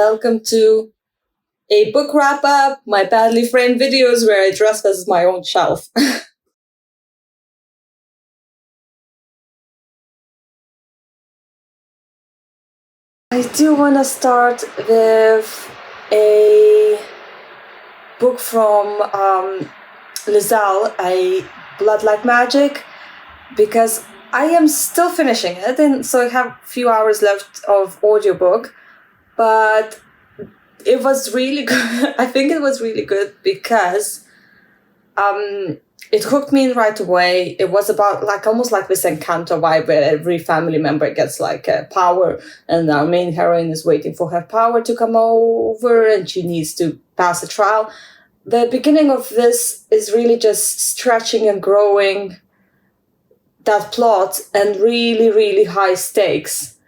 welcome to a book wrap-up, my badly framed videos where I dress as my own shelf. I do want to start with a book from Liselle, A Blood Like Magic, because I am still finishing it, and so I have a few hours left of audiobook, but it was really good. I think it was really good because it hooked me in right away. It was about almost like this Encanto vibe where every family member gets a power, and our main heroine is waiting for her power to come over and she needs to pass a trial. The beginning of this is really just stretching and growing that plot and really, really high stakes.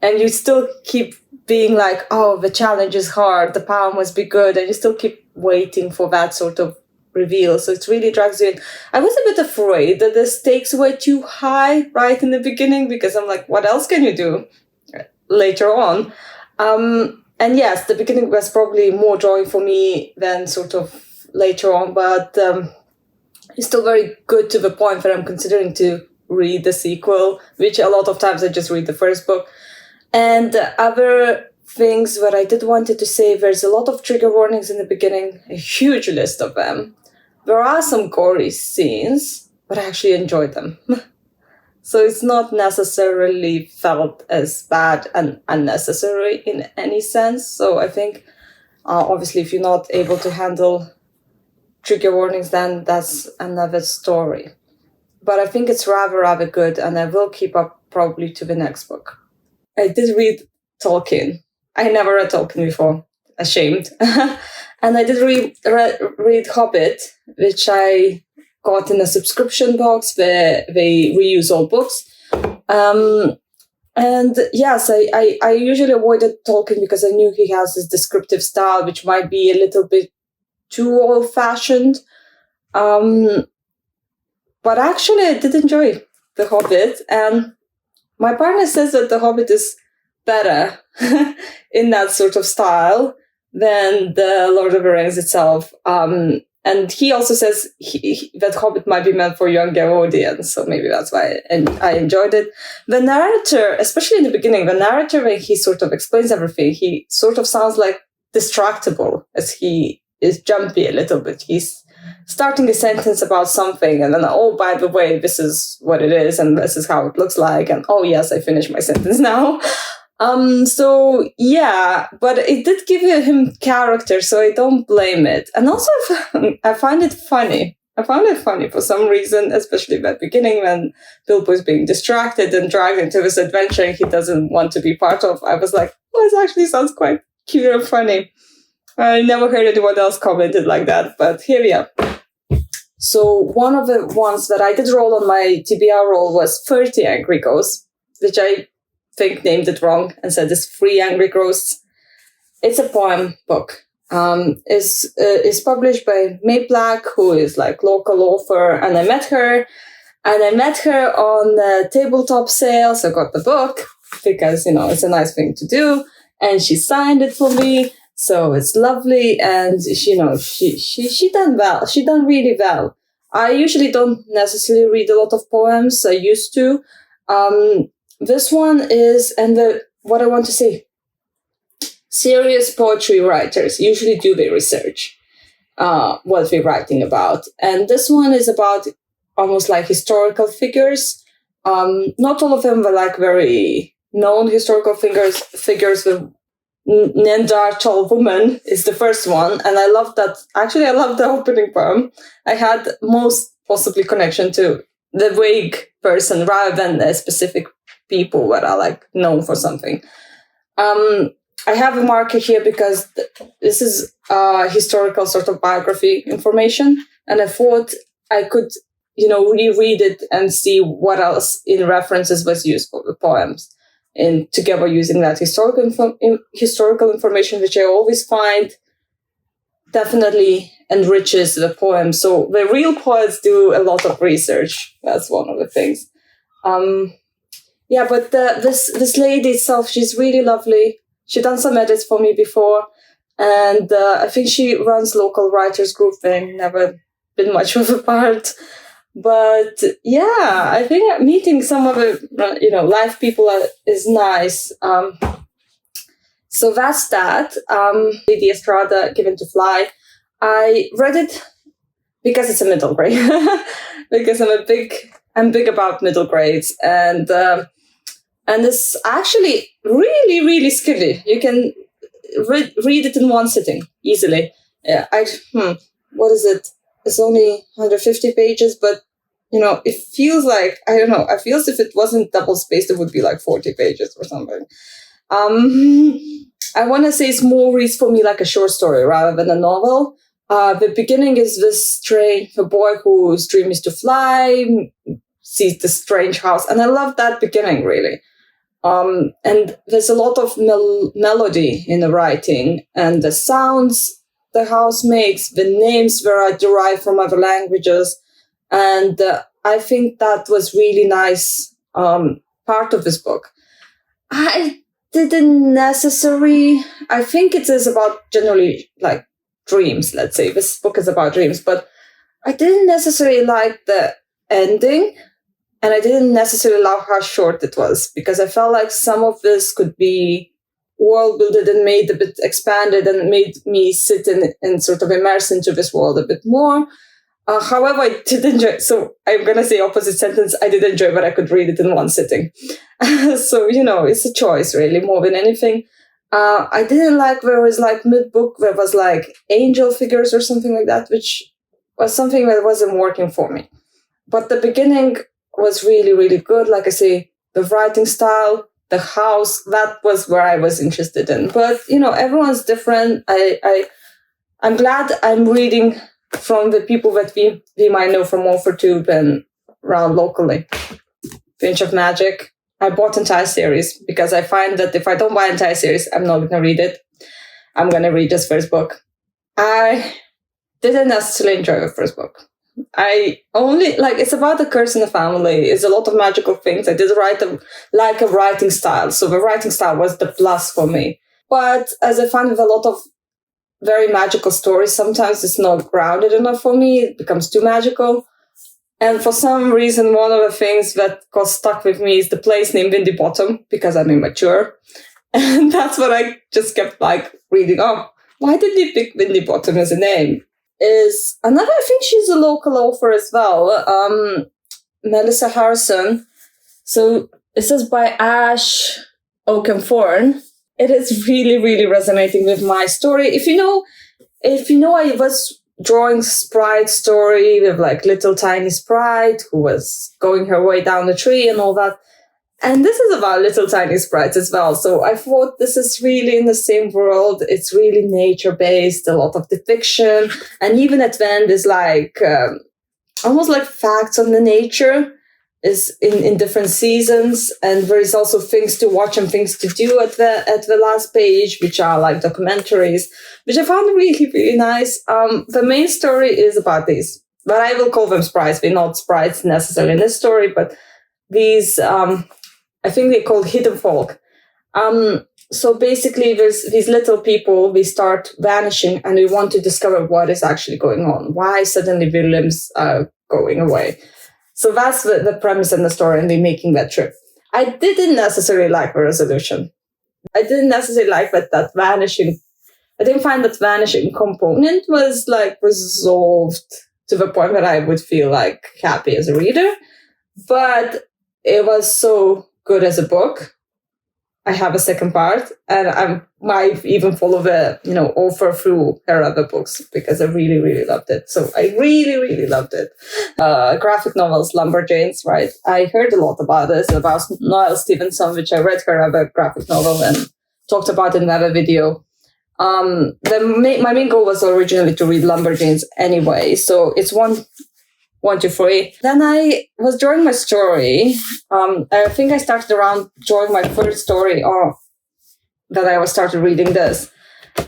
And you still keep being like, oh, the challenge is hard, the power must be good, and you still keep waiting for that sort of reveal. So it really drags you in. I was a bit afraid that the stakes were too high right in the beginning, because I'm like, what else can you do later on? And yes, the beginning was probably more drawing for me than sort of later on, but it's still very good to the point that I'm considering to read the sequel, which a lot of times I just read the first book. And other things that I did wanted to say, there's a lot of trigger warnings in the beginning, a huge list of them. There are some gory scenes, but I actually enjoyed them. So it's not necessarily felt as bad and unnecessary in any sense. So I think, obviously, if you're not able to handle trigger warnings, then that's another story. But I think it's rather good, and I will keep up probably to the next book. I did read Tolkien. I never read Tolkien before. Ashamed. And I did read Hobbit, which I got in a subscription box where they reuse all books. And yes, I usually avoided Tolkien because I knew he has this descriptive style, which might be a little bit too old-fashioned. But actually, I did enjoy The Hobbit. And my partner says that The Hobbit is better in that sort of style than the Lord of the Rings itself. And he also says that Hobbit might be meant for a younger audience, so maybe that's why I enjoyed it. The narrator, especially in the beginning, when he sort of explains everything, he sort of sounds like distractible, as he is jumpy a little bit. He's starting a sentence about something, and then, oh, by the way, this is what it is, and this is how it looks like, and oh, yes, I finished my sentence now. So, yeah, but it did give him character, so I don't blame it. And also, I find it funny. I found it funny for some reason, especially at the beginning when Bilbo is being distracted and dragged into this adventure he doesn't want to be part of. I was like, oh, this actually sounds quite cute and funny. I never heard anyone else commented like that, but here we are. So one of the ones that I did roll on my TBR roll was 30 Angry Ghosts, which I think named it wrong and said it's 3 Angry Ghosts. It's a poem book. It's published by Mai Black, who is local author, and I met her on the tabletop sale, so I got the book because, it's a nice thing to do, and she signed it for me. So it's lovely, and she done well. She done really well. I usually don't necessarily read a lot of poems. I used to. This one is, what I want to say, serious poetry writers usually do their research, what we're writing about. And this one is about almost like historical figures. Not all of them were very known historical figures with Nendar Tall Woman is the first one, and I love that. Actually, I love the opening poem. I had most possibly connection to the vague person rather than the specific people that are known for something. I have a marker here because this is historical sort of biography information, and I thought I could, reread it and see what else in references was used for the poems. And together using that historical information, which I always find definitely enriches the poem. So the real poets do a lot of research. That's one of the things. But this lady itself, she's really lovely. She done some edits for me before, and I think she runs local writers group, and never been much of a part. But yeah, I think meeting some of the live people is nice. So that's that. The Estrada, Given to Fly. I read it because it's a middle grade, because I'm big about middle grades, and it's actually really, really skilly. You can read it in one sitting easily. Yeah, what is it? It's only 150 pages, but it feels like, I don't know, I feel as if it wasn't double spaced, it would be like 40 pages or something. I want to say it's more reads for me like a short story rather than a novel. The beginning is a boy whose dream is to fly, sees the strange house, and I love that beginning, really. And there's a lot of melody in the writing, and the sounds the house makes, the names were derived from other languages, and I think that was really nice part of this book. I think it is about generally like dreams, let's say. This book is about dreams, but I didn't necessarily like the ending, and I didn't necessarily love how short it was, because I felt like some of this could be world-builded and made a bit expanded and made me sit and sort of immerse into this world a bit more. However, I did enjoy, so I'm going to say opposite sentence, I did enjoy, but I could read it in one sitting. So, it's a choice, really, more than anything. I didn't like where it was like mid-book, there was like angel figures or something like that, which was something that wasn't working for me. But the beginning was really, really good. Like I say, the writing style, the house, that was where I was interested in. But, everyone's different. I'm glad I'm reading from the people that we might know from AuthorTube and around locally. Finch of Magic. I bought entire series because I find that if I don't buy entire series, I'm not going to read it. I'm going to read this first book. I didn't necessarily enjoy the first book. I only it's about the curse in the family. It's a lot of magical things. I did write a writing style. So the writing style was the plus for me. But as I find with a lot of very magical stories, sometimes it's not grounded enough for me. It becomes too magical. And for some reason, one of the things that got stuck with me is the place named Windy Bottom, because I'm immature. And that's what I just kept reading. Oh, why did they pick Windy Bottom as a name? Is another, I think she's a local author as well, Mellisa Harrison. So it says by Ash Oakenthorne. It is really, really resonating with my story. If you know, I was drawing Sprite story with little tiny Sprite who was going her way down the tree and all that. And this is about little tiny sprites as well. So I thought this is really in the same world. It's really nature-based, a lot of depiction. And even at the end is almost like facts on the nature is in different seasons. And there is also things to watch and things to do at the last page, which are like documentaries, which I found really, really nice. The main story is about these, but I will call them sprites. They're not sprites necessarily in this story, but these... I think they're called hidden folk. So basically, there's these little people, we start vanishing and we want to discover what is actually going on. Why suddenly their limbs are going away. So that's the premise in the story, and they're making that trip. I didn't necessarily like the resolution. I didn't necessarily like that vanishing. I didn't find that vanishing component was resolved to the point that I would feel happy as a reader. But it was so good as a book. I have a second part, and I might even follow the author through her other books because I really, really loved it. So I really, really loved it. Graphic novels, Lumberjanes, right? I heard a lot about this, about Noelle Stevenson, which I read her other graphic novel and talked about in another video. My main goal was originally to read Lumberjanes anyway, so it's 1, 2, 3. Then I was drawing my story. I think I started around drawing my first story that I was started reading this.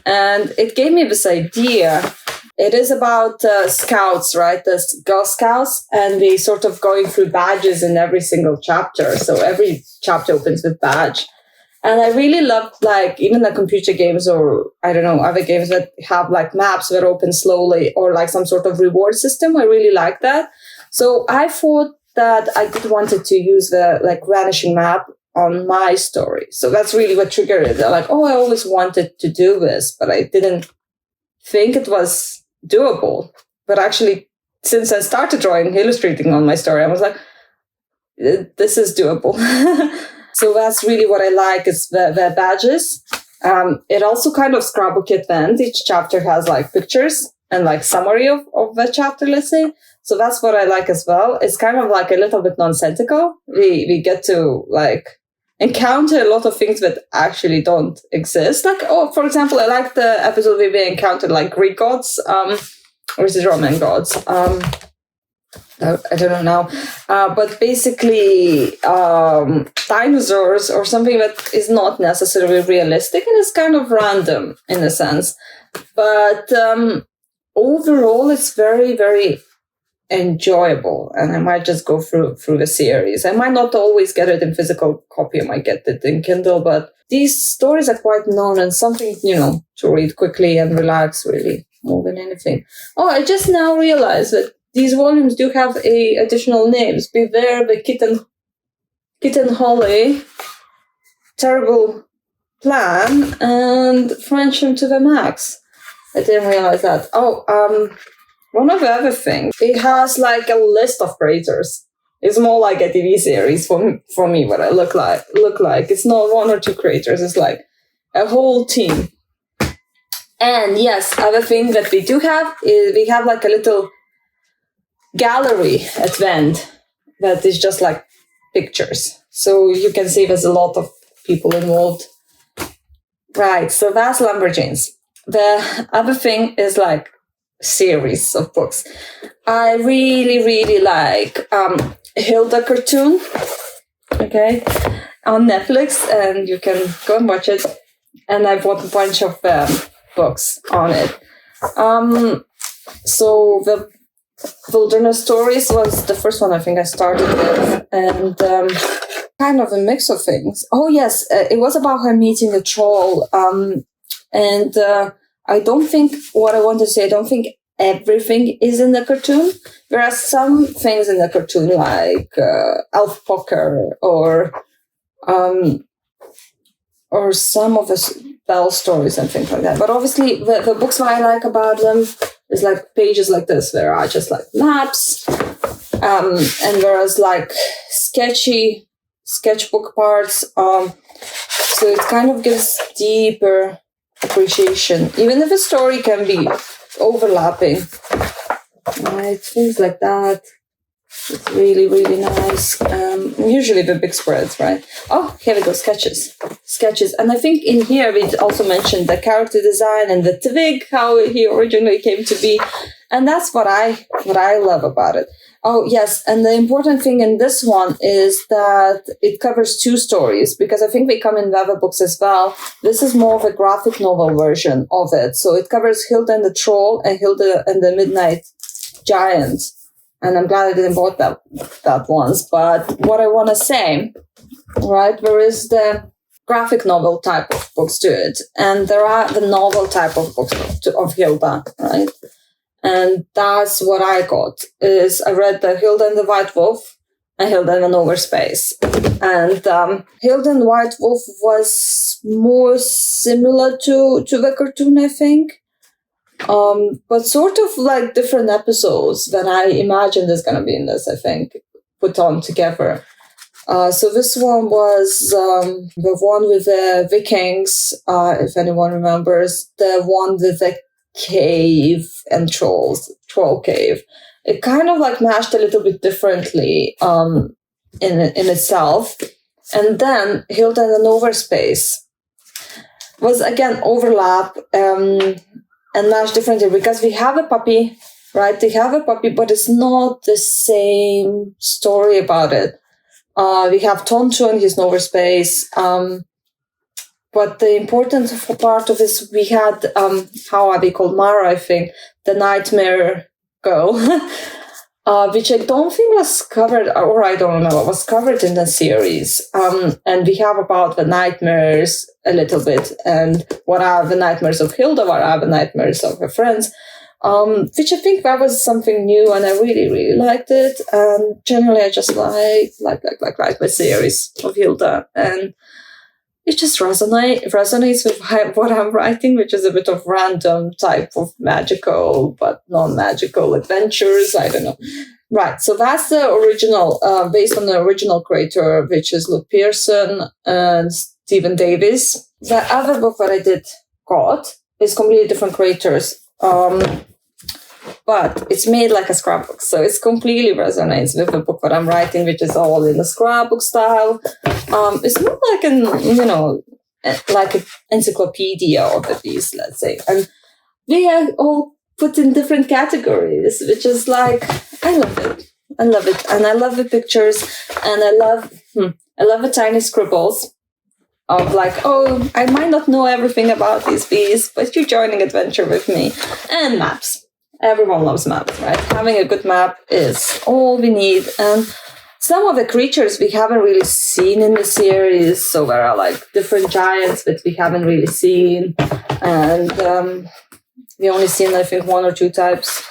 And it gave me this idea. It is about scouts, right? The Girl Scouts, and they sort of going through badges in every single chapter. So every chapter opens with badge. And I really loved like even the computer games or I don't know, other games that have like maps that open slowly or like some sort of reward system. I really like that. So I thought that I did wanted to use the like vanishing map on my story. So that's really what triggered it. Like, oh, I always wanted to do this, but I didn't think it was doable. But actually, since I started drawing, illustrating on my story, I was like, this is doable. So that's really what I like is the badges. It also kind of scrapbook at the end. Each chapter has like pictures and like summary of the chapter, let's say. So that's what I like as well. It's kind of like a little bit nonsensical. We get to like encounter a lot of things that actually don't exist. Like, oh, for example, I like the episode where we encountered like Greek gods, or is it Roman gods? I don't know now. But basically, dinosaurs or something that is not necessarily realistic and is kind of random in a sense. But overall, it's very, very enjoyable. And I might just go through the series. I might not always get it in physical copy. I might get it in Kindle. But these stories are quite known and something, to read quickly and relax, really, more than anything. Oh, I just now realized that these volumes do have additional names. Beware the Kitten Holly, Terrible Plan, and Friendship to the Max. I didn't realize that. Oh, one of the other things, it has like a list of creators. It's more like a TV series for me, what I look like. It's not one or two creators. It's like a whole team. And yes, other thing that we do have is we have like a little gallery at the end that is just like pictures. So you can see there's a lot of people involved. Right, so that's Lumberjanes. The other thing is like series of books. I really, really like Hilda cartoon, okay, on Netflix, and you can go and watch it. And I bought a bunch of books on it. So the Wilderness Stories was the first one I think I started with, and kind of a mix of things. Oh yes, it was about her meeting a troll, and I don't think everything is in the cartoon. There are some things in the cartoon like Elf Poker or some of the spell stories and things like that. But obviously the books that I like about them is like pages like this. There are just like maps, and there's like sketchbook parts. So it kind of gives deeper appreciation, even if a story can be overlapping. Right, things like that. It's really, really nice. Usually the big spreads, right? Oh, here we go, sketches. And I think in here we also mentioned the character design and the twig, how he originally came to be. And that's what I love about it. Oh, yes. And the important thing in this one is that it covers two stories, because I think they come in other books as well. This is more of a graphic novel version of it. So it covers Hilda and the Troll and Hilda and the Midnight Giant. And I'm glad I didn't bought that once. But what I want to say, right, there is the graphic novel type of books to it. And there are the novel type of books of Hilda, right? And that's what I got, is I read the Hilda and the White Wolf and Hilda and the Overspace. And Hilda and White Wolf was more similar to the cartoon, I think. But sort of like different episodes than I imagined is going to be in this, I think, put on together. So this one was the one with the Vikings, if anyone remembers, the one with the cave and troll cave. It kind of like mashed a little bit differently in itself. And then Hilda and the Overspace was again overlap and mashed differently, because we have a puppy, right? They have a puppy, but it's not the same story about it. We have Tonto and his Overspace. But the important part of this, we had, how are they called? Mara, I think, the nightmare girl. which I don't think was covered, or I don't remember, was covered in the series. And we have about the nightmares a little bit, and what are the nightmares of Hilda, what are the nightmares of her friends, which I think that was something new, and I really, really liked it. And generally, I just like the series of Hilda, and it just resonates with what I'm writing, which is a bit of random type of magical but non-magical adventures. I don't know. Right, so that's the original, based on the original creator, which is Luke Pearson and Stephen Davis. The other book that I got is completely different creators, but it's made like a scrapbook, so it completely resonates with the book that I'm writing, which is all in the scrapbook style. It's not like like an encyclopedia of the piece, let's say, and they are all put in different categories, which is like, I love it, and I love the pictures, and I love the tiny scribbles of like, oh, I might not know everything about these bees, but you're joining adventure with me, and maps. Everyone loves maps, right? Having a good map is all we need. And some of the creatures we haven't really seen in the series. So there are like different giants that we haven't really seen. And we only seen, I think, 1 or 2 types.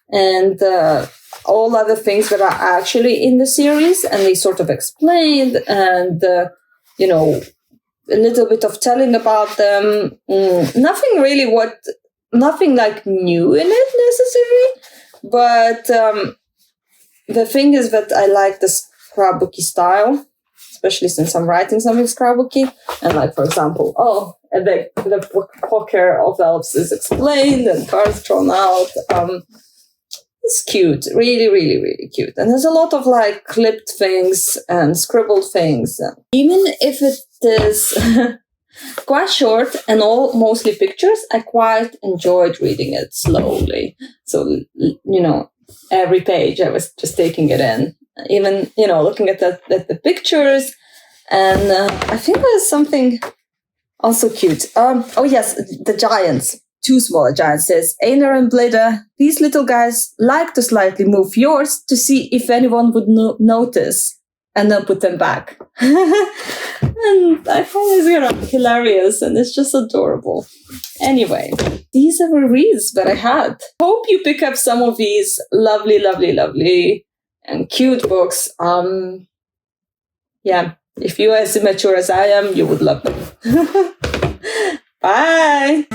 And all other things that are actually in the series. And they sort of explained and, a little bit of telling about them. Nothing like new in it necessarily, but the thing is that I like the scrapbooky style, especially since I'm writing something scrapbooky. And like, for example, the poker of elves is explained and cards drawn out. It's cute, really, really, really cute. And there's a lot of like clipped things and scribbled things. Even if it is quite short and all mostly pictures, I quite enjoyed reading it slowly. So, every page I was just taking it in, even, looking at the pictures. And I think there's something also cute. Yes, the giants. 2 smaller giants says, Einar and Bleda, these little guys like to slightly move yours to see if anyone would notice, and then put them back. And I find it's hilarious, and it's just adorable. Anyway, these are the reads that I had. Hope you pick up some of these lovely, lovely, lovely and cute books. If you are as immature as I am, you would love them. Bye!